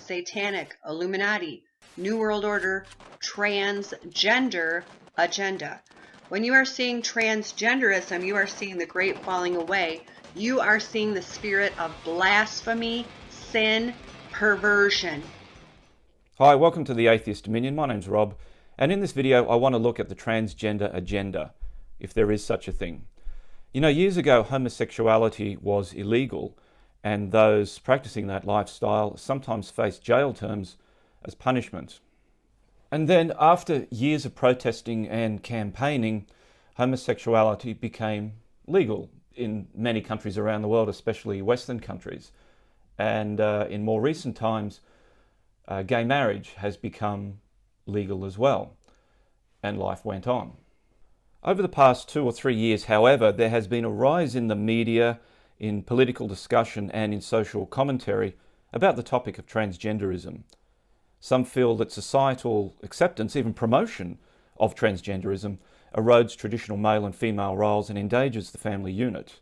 satanic, Illuminati, New World Order, transgender agenda. When you are seeing transgenderism, you are seeing the great falling away. You are seeing the spirit of blasphemy, sin, perversion. Hi, welcome to the AtheistDominion. My name's Rob, and in this video I want to look at the transgender agenda, if there is such a thing. You know, years ago homosexuality was illegal, and those practicing that lifestyle sometimes faced jail terms as punishment. And then after years of protesting and campaigning, homosexuality became legal in many countries around the world, especially Western countries. And in more recent times, gay marriage has become legal as well, and life went on. Over the past 2 or 3 years, however, there has been a rise in the media, in political discussion and in social commentary about the topic of transgenderism. Some feel that societal acceptance, even promotion of transgenderism, erodes traditional male and female roles and endangers the family unit.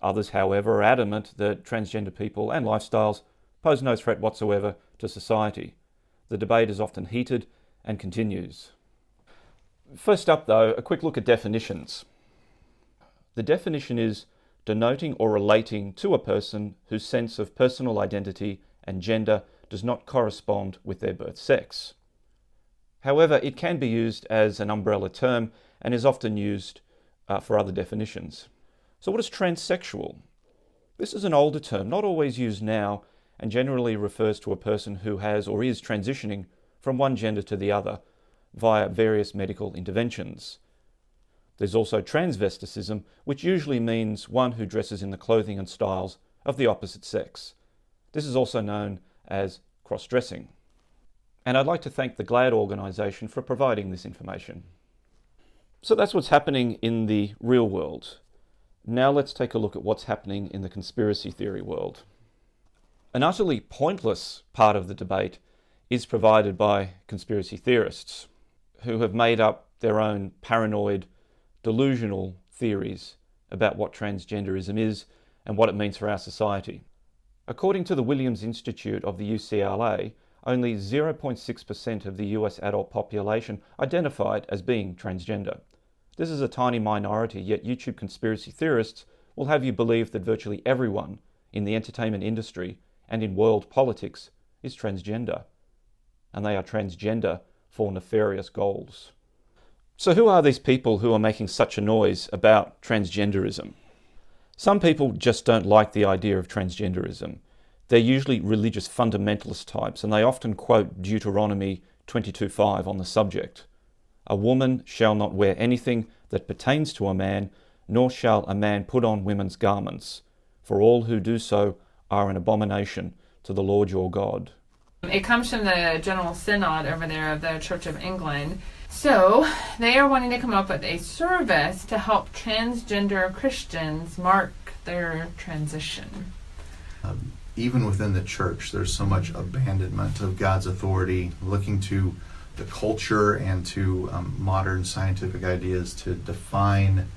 Others, however, are adamant that transgender people and lifestyles pose no threat whatsoever to society. The debate is often heated and continues. First up, though, a quick look at definitions. The definition is denoting or relating to a person whose sense of personal identity and gender does not correspond with their birth sex. However, it can be used as an umbrella term and is often used for other definitions. So what is transsexual? This is an older term, not always used now, and generally refers to a person who has or is transitioning from one gender to the other via various medical interventions. There's also transvesticism, which usually means one who dresses in the clothing and styles of the opposite sex. This is also known as cross-dressing. And I'd like to thank the GLAD organisation for providing this information. So that's what's happening in the real world. Now let's take a look at what's happening in the conspiracy theory world. An utterly pointless part of the debate is provided by conspiracy theorists who have made up their own paranoid, delusional theories about what transgenderism is and what it means for our society. According to the Williams Institute of the UCLA, only 0.6% of the US adult population identified as being transgender. This is a tiny minority, yet YouTube conspiracy theorists will have you believe that virtually everyone in the entertainment industry and in world politics is transgender. And they are transgender for nefarious goals. So who are these people who are making such a noise about transgenderism? Some people just don't like the idea of transgenderism. They're usually religious fundamentalist types, and they often quote Deuteronomy 22:5 on the subject. A woman shall not wear anything that pertains to a man, nor shall a man put on women's garments, for all who do so are an abomination to the Lord your God. It comes from the General Synod over there of the Church of England. So they are wanting to come up with a service to help transgender Christians mark their transition. Even within the church, there's so much abandonment of God's authority, looking to the culture and to modern scientific ideas to define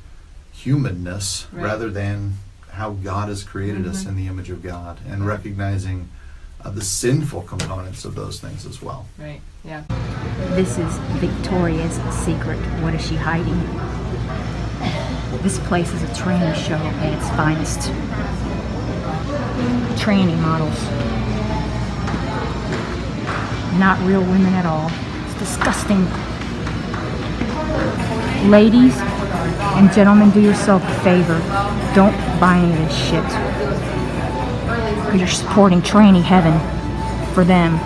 humanness rather than how God has created us in the image of God, and recognizing the sinful components of those things as well. Right, yeah. This is Victoria's Secret. What is she hiding? This place is a tranny show at its finest. Tranny models. Not real women at all. It's disgusting. Ladies and gentlemen, do yourself a favor. Don't buy any of this shit. Because you're supporting tranny heaven for them.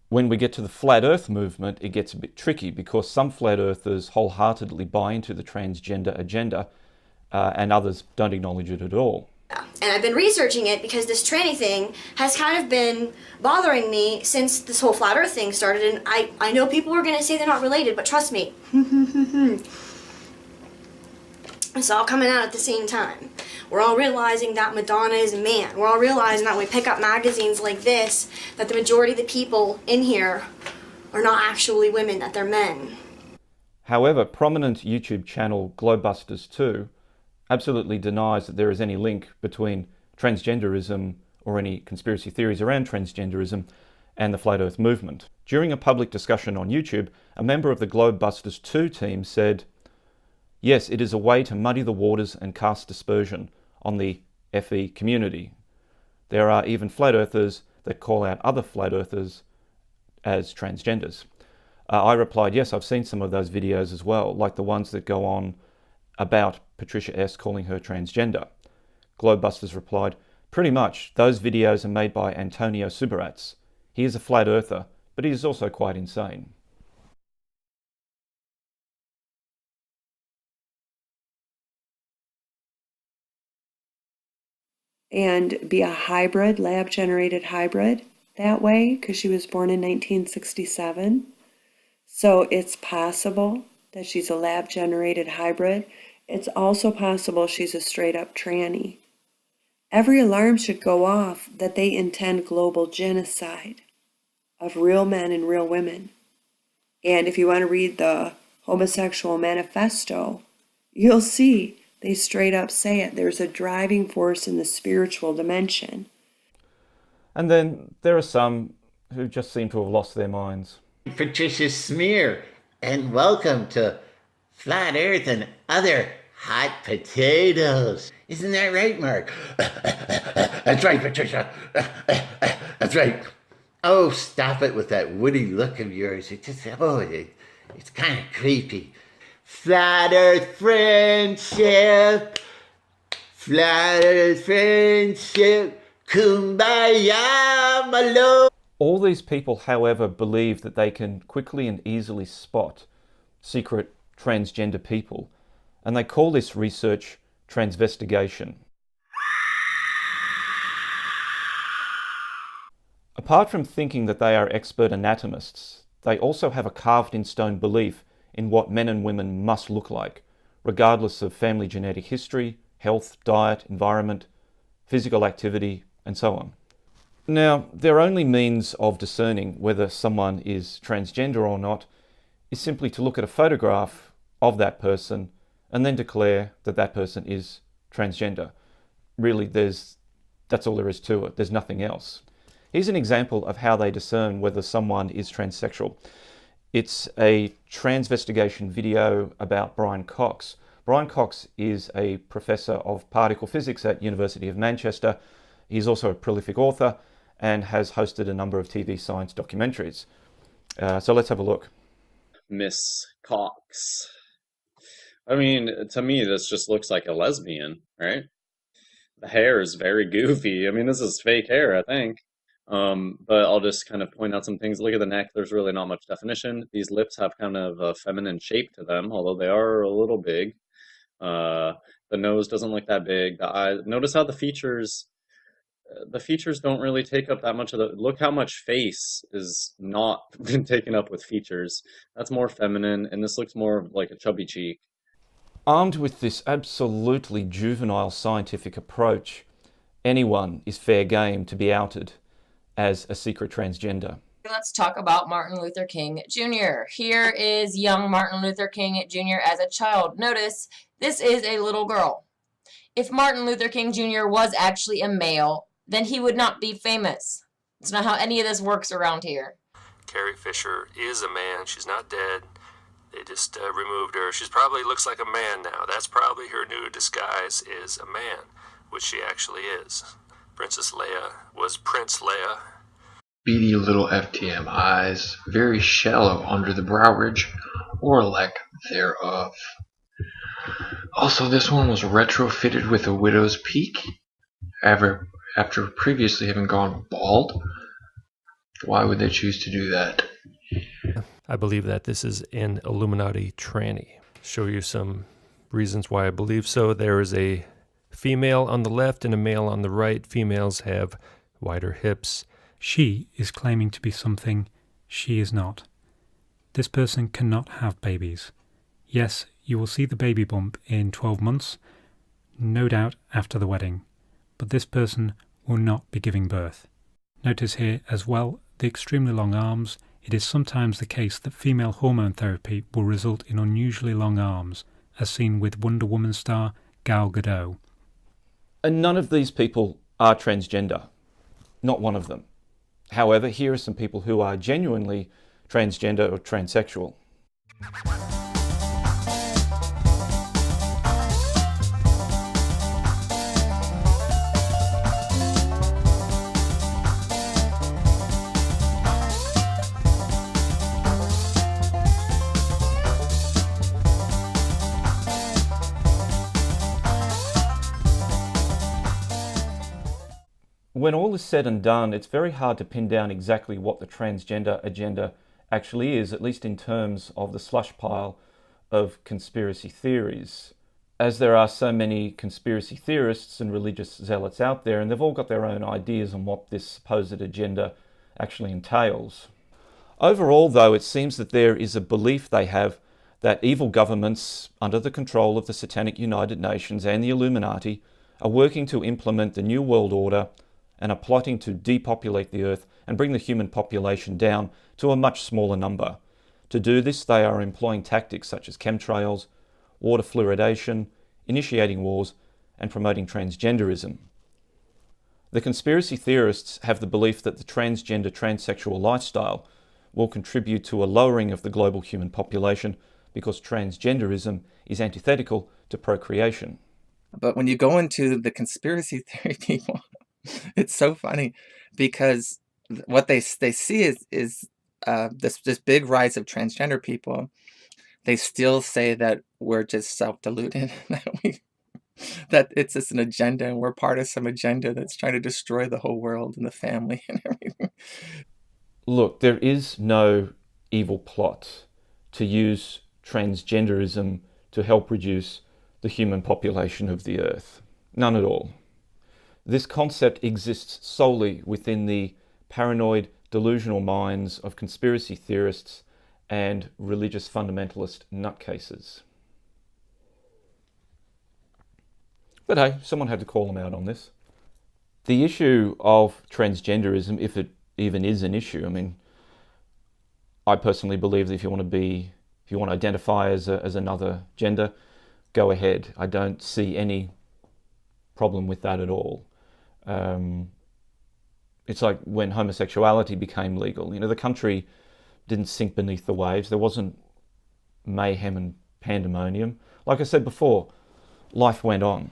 When we get to the flat earth movement, it gets a bit tricky because some flat earthers wholeheartedly buy into the transgender agenda and others don't acknowledge it at all. And I've been researching it because this tranny thing has kind of been bothering me since this whole flat earth thing started, and I know people are going to say they're not related, but trust me. It's all coming out at the same time. We're all realizing that Madonna is a man. We're all realizing that when we pick up magazines like this, that the majority of the people in here are not actually women, that they're men. However, prominent YouTube channel Globusters 2 absolutely denies that there is any link between transgenderism or any conspiracy theories around transgenderism and the Flat Earth movement. During a public discussion on YouTube, a member of the Globebusters 2 team said, "Yes, it is a way to muddy the waters and cast dispersion on the FE community. There are even flat earthers that call out other flat earthers as transgenders." I replied, yes, I've seen some of those videos as well, like the ones that go on about Patricia S. calling her transgender. Globebusters replied, "Pretty much, those videos are made by Antonio Subirats. He is a flat earther, but he is also quite insane." And be a hybrid, lab-generated hybrid that way, because she was born in 1967. So it's possible that she's a lab-generated hybrid. It's also possible she's a straight-up tranny. Every alarm should go off that they intend global genocide of real men and real women. And if you want to read the Homosexual Manifesto, you'll see they straight up say it. There's a driving force in the spiritual dimension. And then there are some who just seem to have lost their minds. Patricia Smear, and welcome to Flat Earth and Other Hot Potatoes. Isn't that right, Mark? That's right, Patricia. That's right. Oh, stop it with that woody look of yours. It's kind of creepy. Flat Earth friendship. Flat Earth friendship. Kumbaya, my lord. All these people, however, believe that they can quickly and easily spot secret transgender people, and they call this research transvestigation. Apart from thinking that they are expert anatomists, they also have a carved-in-stone belief in what men and women must look like, regardless of family genetic history, health, diet, environment, physical activity, and so on. Now, their only means of discerning whether someone is transgender or not is simply to look at a photograph of that person and then declare that that person is transgender. Really, that's all there is to it. There's nothing else. Here's an example of how they discern whether someone is transsexual. It's a transvestigation video about Brian Cox. Brian Cox is a professor of particle physics at University of Manchester. He's also a prolific author and has hosted a number of TV science documentaries. So let's have a look. Miss Cox. I mean, to me, this just looks like a lesbian, right? The hair is very goofy. I mean, this is fake hair, I think. But I'll just kind of point out some things. Look at the neck. There's really not much definition. These lips have kind of a feminine shape to them, although they are a little big. The nose doesn't look that big. The eyes. Notice how the features don't really take up that much of the. Look how much face is not been taken up with features. That's more feminine, and this looks more like a chubby cheek. Armed with this absolutely juvenile scientific approach, anyone is fair game to be outed as a secret transgender. Let's talk about Martin Luther King Jr. Here is young Martin Luther King Jr. as a child. Notice, this is a little girl. If Martin Luther King Jr. was actually a male, then he would not be famous. It's not how any of this works around here. Carrie Fisher is a man. She's not dead. They just removed her. She probably looks like a man now. That's probably her new disguise, is a man, which she actually is. Princess Leia was Prince Leia. Beady little FTM eyes, very shallow under the brow ridge, or lack thereof. Also, this one was retrofitted with a widow's peak, after previously having gone bald. Why would they choose to do that? I believe that this is an Illuminati tranny. Show you some reasons why I believe so. There is a female on the left and a male on the right. Females have wider hips. She is claiming to be something she is not. This person cannot have babies. Yes, you will see the baby bump in 12 months, no doubt after the wedding, but this person will not be giving birth. Notice here as well the extremely long arms. It is sometimes the case that female hormone therapy will result in unusually long arms, as seen with Wonder Woman star Gal Gadot. And none of these people are transgender. Not one of them. However, here are some people who are genuinely transgender or transsexual. When all is said and done, it's very hard to pin down exactly what the transgender agenda actually is, at least in terms of the slush pile of conspiracy theories. As there are so many conspiracy theorists and religious zealots out there, and they've all got their own ideas on what this supposed agenda actually entails. Overall, though, it seems that there is a belief they have that evil governments, under the control of the Satanic United Nations and the Illuminati, are working to implement the New World Order and are plotting to depopulate the Earth and bring the human population down to a much smaller number. To do this, they are employing tactics such as chemtrails, water fluoridation, initiating wars, and promoting transgenderism. The conspiracy theorists have the belief that the transgender, transsexual lifestyle will contribute to a lowering of the global human population because transgenderism is antithetical to procreation. But when you go into the conspiracy theory people, it's so funny because what they see is this big rise of transgender people. They still say that we're just self-deluded, that it's just an agenda and we're part of some agenda that's trying to destroy the whole world and the family and everything. Look, there is no evil plot to use transgenderism to help reduce the human population of the Earth. None at all. This concept exists solely within the paranoid, delusional minds of conspiracy theorists and religious fundamentalist nutcases. But hey, someone had to call them out on this. The issue of transgenderism, if it even is an issue, I mean, I personally believe that if you want to identify as another gender, go ahead. I don't see any problem with that at all. It's like when homosexuality became legal. The country didn't sink beneath the waves. There wasn't mayhem and pandemonium. Like I said before, life went on.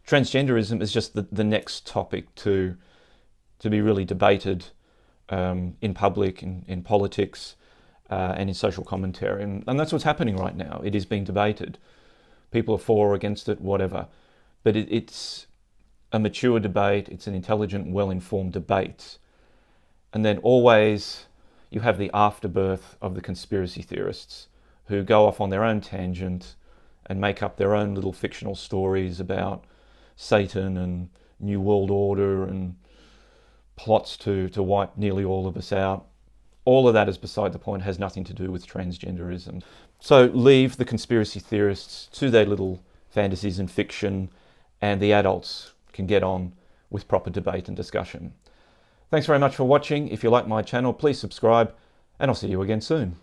Transgenderism is just the next topic to be really debated in public, in politics, and in social commentary. And that's what's happening right now. It is being debated. People are for or against it, whatever. But it's a mature debate. It's an intelligent, well-informed debate. And then always you have the afterbirth of the conspiracy theorists who go off on their own tangent and make up their own little fictional stories about Satan and New World Order and plots to wipe nearly all of us out. All of that is beside the point, has nothing to do with transgenderism. So leave the conspiracy theorists to their little fantasies and fiction, and the adults can get on with proper debate and discussion. Thanks very much for watching. If you like my channel, please subscribe, and I'll see you again soon.